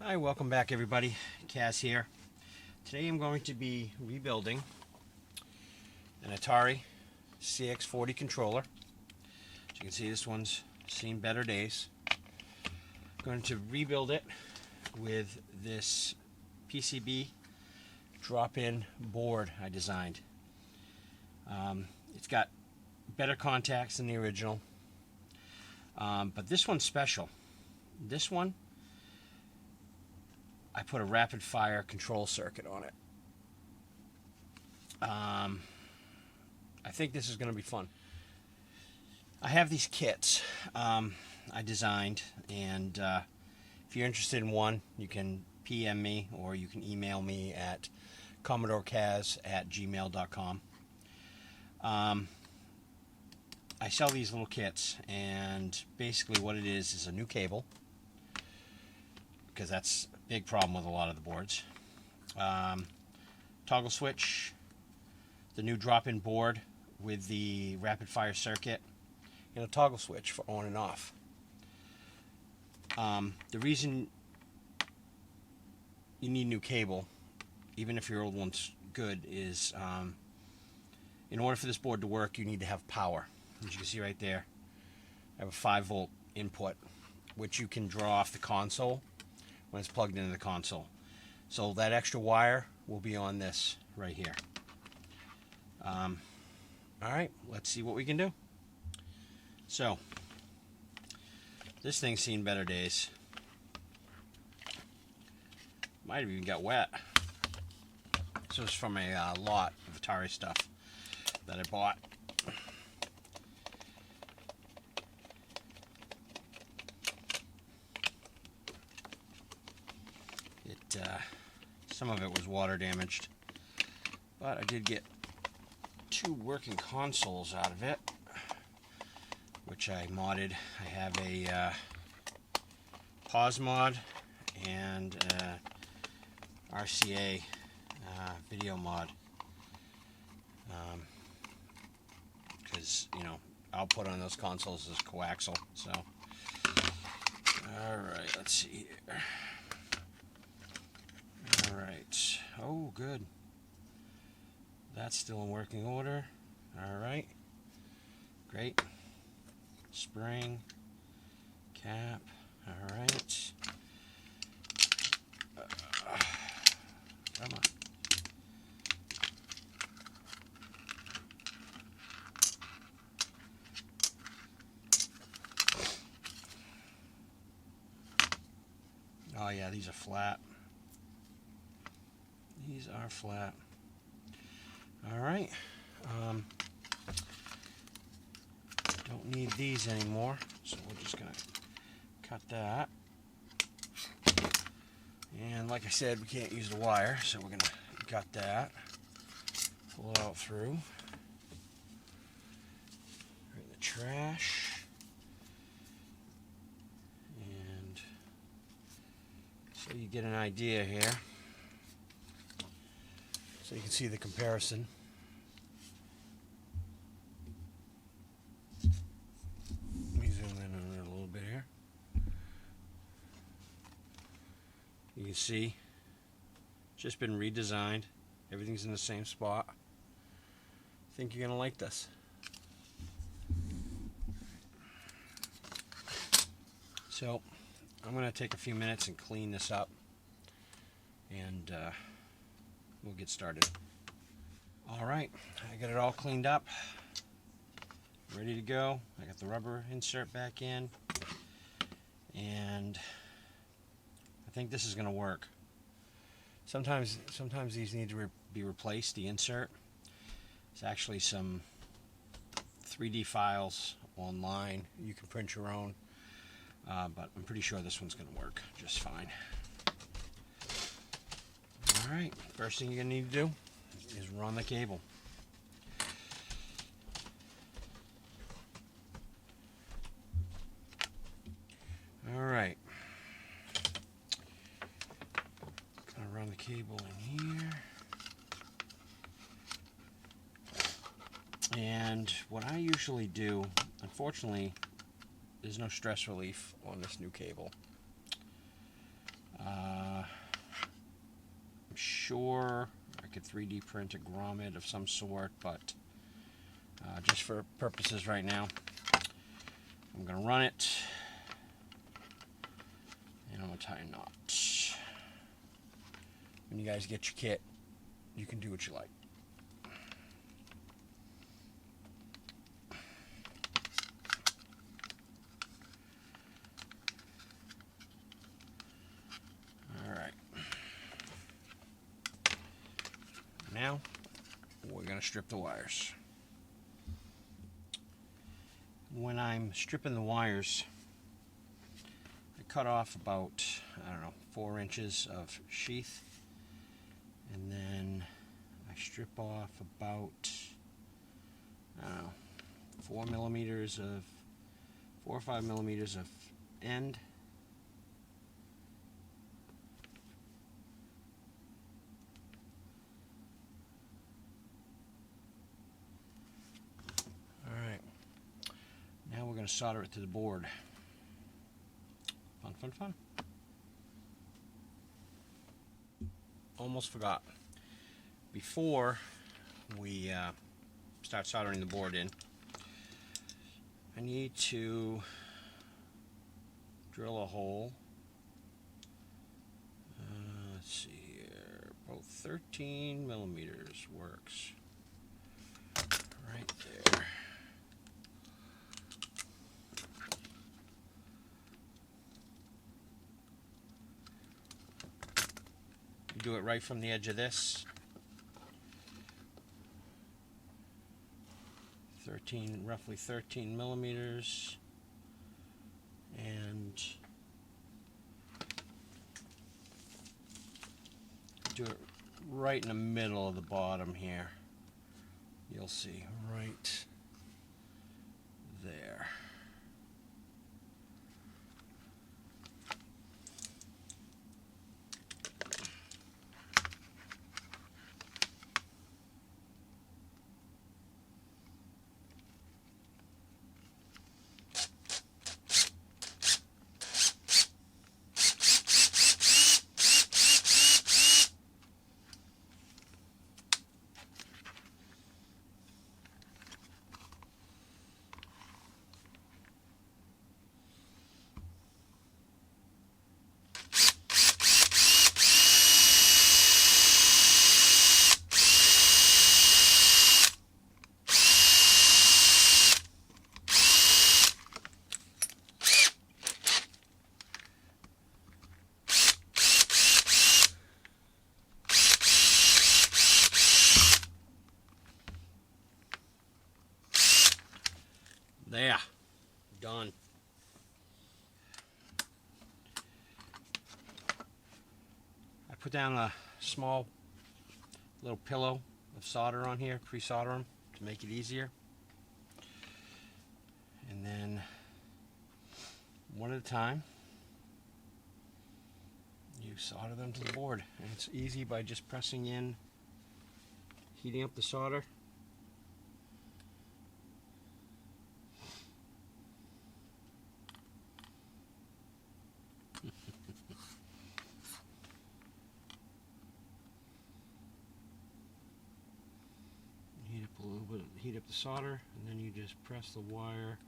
Hi, welcome back everybody. Kaz here. Today I'm going to be rebuilding an Atari CX-40 controller. As you can see, this one's seen better days. I'm going to rebuild it with this PCB drop-in board I designed. It's got better contacts than the original, but this one's special. This one, I put a rapid fire control circuit on it. I think this is going to be fun. I have these kits I designed, and if you're interested in one, you can PM me or you can email me at CommodoreKazz@gmail.com. I sell these little kits, and basically what it is a new cable, because that's a big problem with a lot of the boards. Toggle switch, the new drop-in board with the rapid fire circuit, and a toggle switch for on and off. The reason you need new cable, even if your old one's good, is in order for this board to work, you need to have power. As you can see right there, I have a 5-volt input, which you can draw off the console when it's plugged into the console. So that extra wire will be on this right here. Alright, let's see what we can do. So, this thing's seen better days. Might have even got wet. This was from a lot of Atari stuff that I bought. Some of it was water damaged, but I did get 2 working consoles out of it, which I modded. I have a pause mod and RCA video mod, because output on those consoles is coaxial. So alright, let's see here. Alright, oh good, that's still in working order. Alright, great. Spring, cap, alright. Come on. Oh yeah, these are flat. These are flat. Alright. Don't need these anymore, so we're just going to cut that. And like I said, we can't use the wire, so we're going to cut that. Pull it out through. Right in the trash. And so you get an idea here. So you can see the comparison. Let me zoom in on it a little bit here. You can see it's just been redesigned. Everything's in the same spot. I think you're going to like this. So I'm going to take a few minutes and clean this up, and we'll get started. Alright, I got it all cleaned up, ready to go. I got the rubber insert back in, and I think this is going to work. Sometimes these need to be replaced, the insert. There's actually some 3D files online. You can print your own, but I'm pretty sure this one's going to work just fine. Alright, first thing you're going to need to do is run the cable. Alright. Going to run the cable in here. And what I usually do, unfortunately, there's no stress relief on this new cable. sure I could 3D print a grommet of some sort, but just for purposes right now, I'm going to run it, and I'm going to tie a knot. When you guys get your kit, you can do what you like. Alright. Now, we're going to strip the wires. When I'm stripping the wires, I cut off about, I don't know, 4 inches of sheath, and then I strip off about, I don't know, 4 or 5 millimeters of end. Alright, now we're going to solder it to the board. Fun, fun, fun. Almost forgot. Before we start soldering the board in, I need to drill a hole. Let's see here. About 13 millimeters works. Right there. You do it right from the edge of this. 13, roughly 13 millimeters, and do it right in the middle of the bottom here. You'll see right there. There, done. I put down a small little pillow of solder on here, pre-solder them to make it easier. And then one at a time, you solder them to the board. And it's easy by just pressing in, heating up the solder. Heat up a little bit, heat up the solder, and then you just press the wire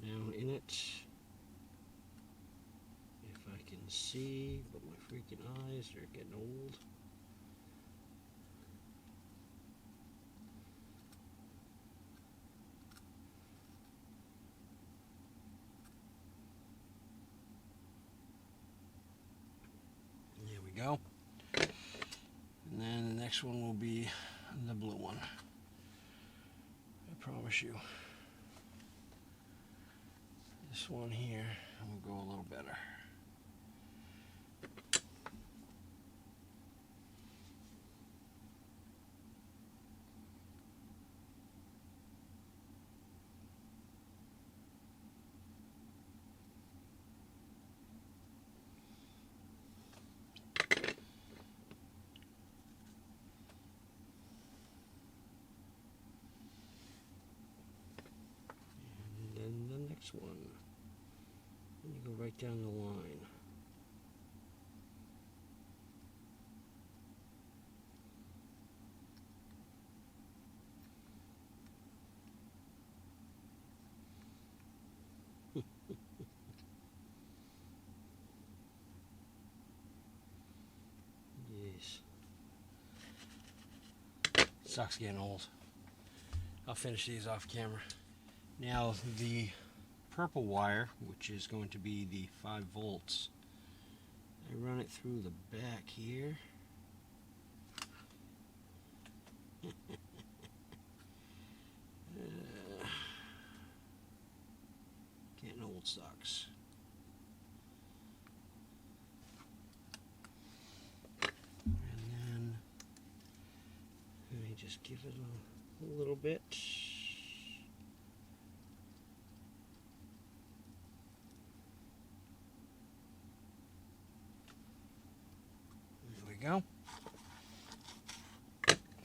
down in it. If I can see, but my freaking eyes are getting old. There we go. And then the next one will be the blue one. I promise you. This one here will go a little better. One. And you go right down the line. Sucks getting old. I'll finish these off camera. Now the purple wire, which is going to be the 5 volts, I run it through the back here. Getting old sucks. And then let me just give it a little bit. There we go.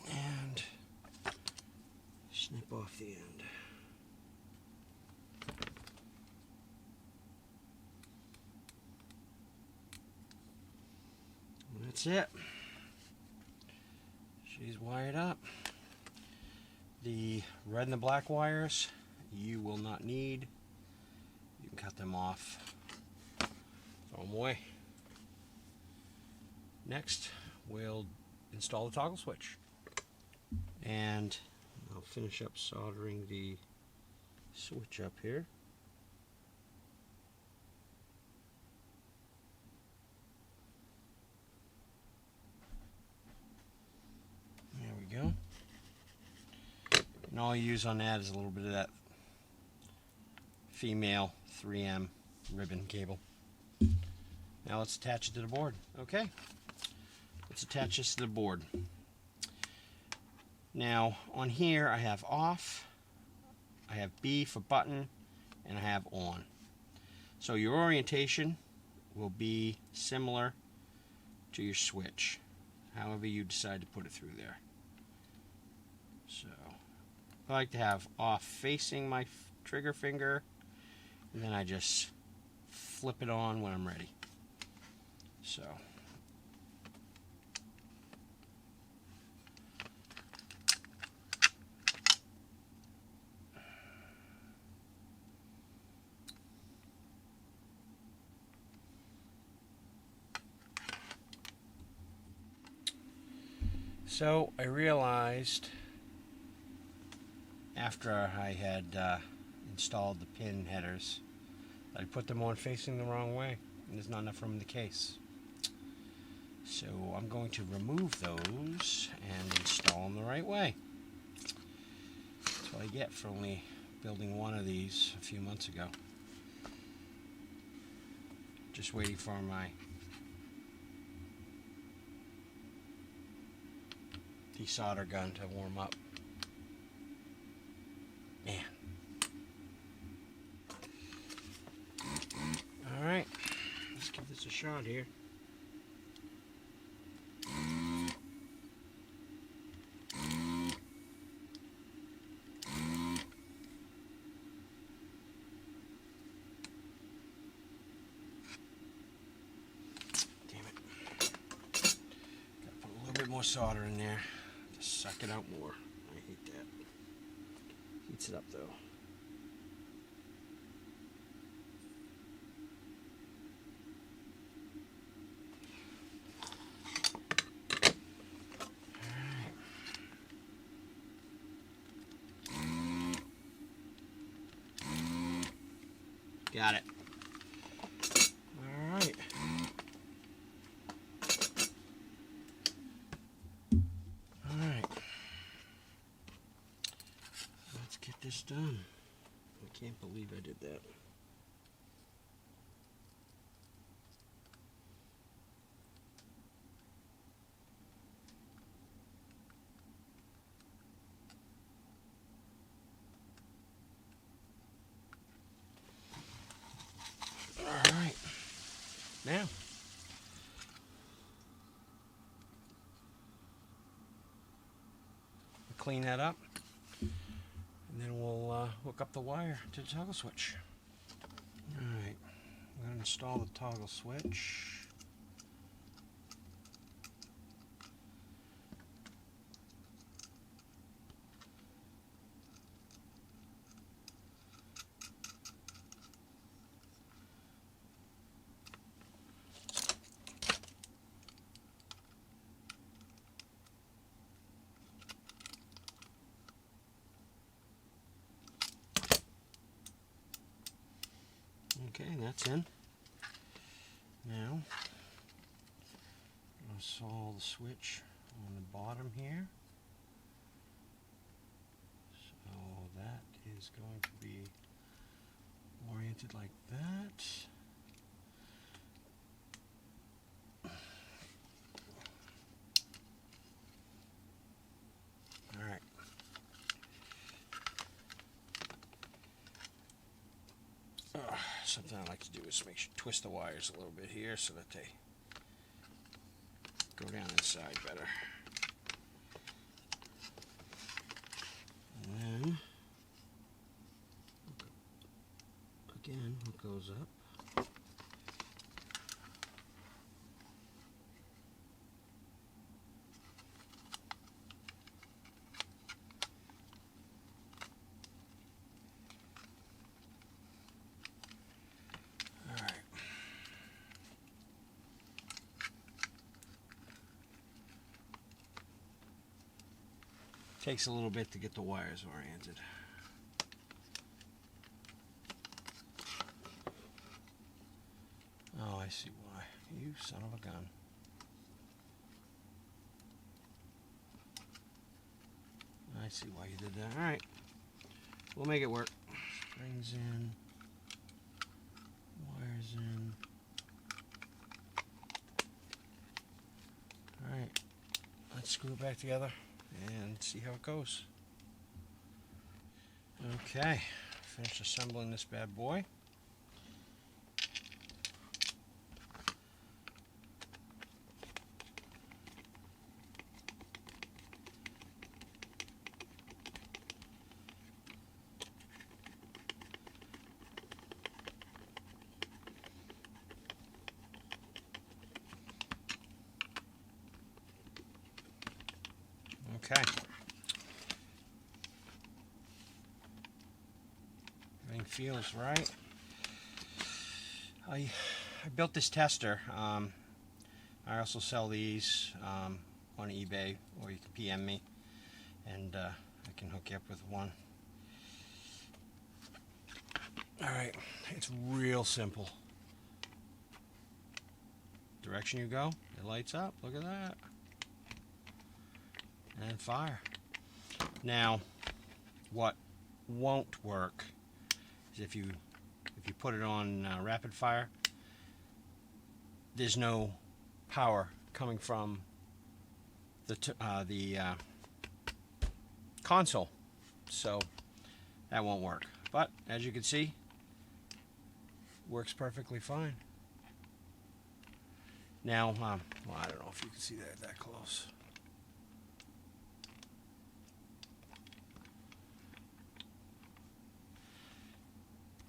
And snip off the end. And that's it. She's wired up. The red and the black wires you will not need. You can cut them off, throw them away. Next, we'll install the toggle switch. And I'll finish up soldering the switch up here. There we go. And all you use on that is a little bit of that female 3M ribbon cable. Now let's attach it to the board. Okay, let's attach this to the board. Now on here I have off, I have B for button, and I have on. So your orientation will be similar to your switch, however you decide to put it through there. So I like to have off facing my trigger finger, and then I just flip it on when I'm ready. So I realized after I had installed the pin headers, I put them on facing the wrong way, and there's not enough room in the case. So I'm going to remove those and install them the right way. That's what I get for only building one of these a few months ago. Just waiting for my desolder gun to warm up. Man. Alright, let's give this a shot here. Damn it. Gotta put a little bit more solder in there to suck it out more. I hate that. Heats it up though. Got it. All right. All right. Let's get this done. I can't believe I did that. Alright, now we'll clean that up, and then we'll hook up the wire to the toggle switch. Alright, I'm going to install the toggle switch. that's in. Now, I'll install the switch on the bottom here. So that is going to be oriented like that. Alright. Something I like to do is twist the wires a little bit here so that they go down inside better. And then, again, it goes up. Takes a little bit to get the wires oriented. Oh, I see why. You son of a gun. I see why you did that. Alright. We'll make it work. Springs in. Wires in. Alright. Let's screw it back together and see how it goes. Okay, finished assembling this bad boy. Okay. Everything feels right. I built this tester. I also sell these on eBay, or you can PM me, and I can hook you up with one. Alright, it's real simple. Direction you go, it lights up. Look at that. And fire. Now, what won't work is if you put it on rapid fire, there's no power coming from the console, so that won't work. But as you can see, works perfectly fine. Now, well, I don't know if you can see that close.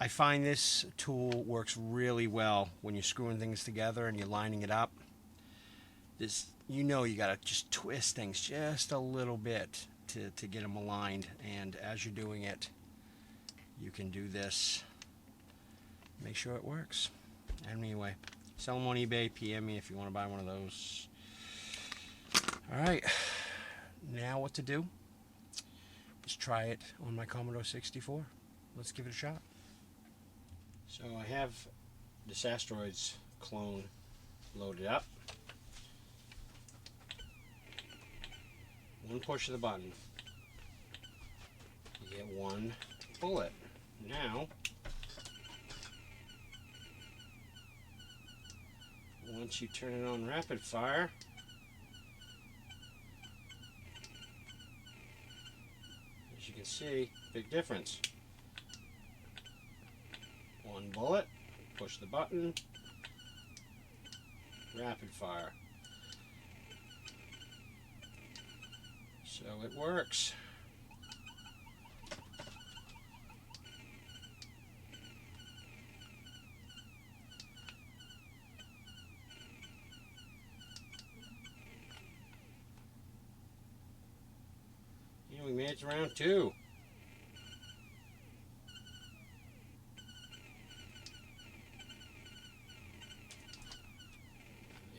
I find this tool works really well when you're screwing things together and you're lining it up. You gotta just twist things just a little bit to get them aligned, and as you're doing it, you can do this. Make sure it works. Anyway, sell them on eBay, PM me if you want to buy one of those. Alright, now what to do is try it on my Commodore 64. Let's give it a shot. So I have this Asteroids clone loaded up. One push of the button, you get one bullet. Now, once you turn it on rapid fire, as you can see, big difference. One bullet, push the button, rapid fire. So it works. We made it to round 2.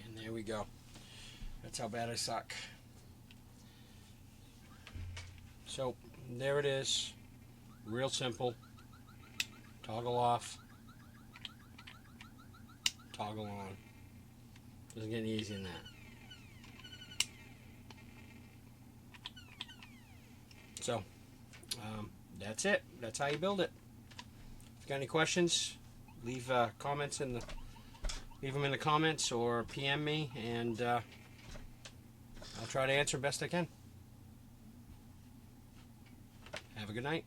And there we go. That's how bad I suck. So there it is. Real simple. Toggle off. toggle on. Doesn't get any easier than that. So, that's it. That's how you build it. If you got any questions, leave comments leave them in the comments or PM me, and I'll try to answer best I can. Have a good night.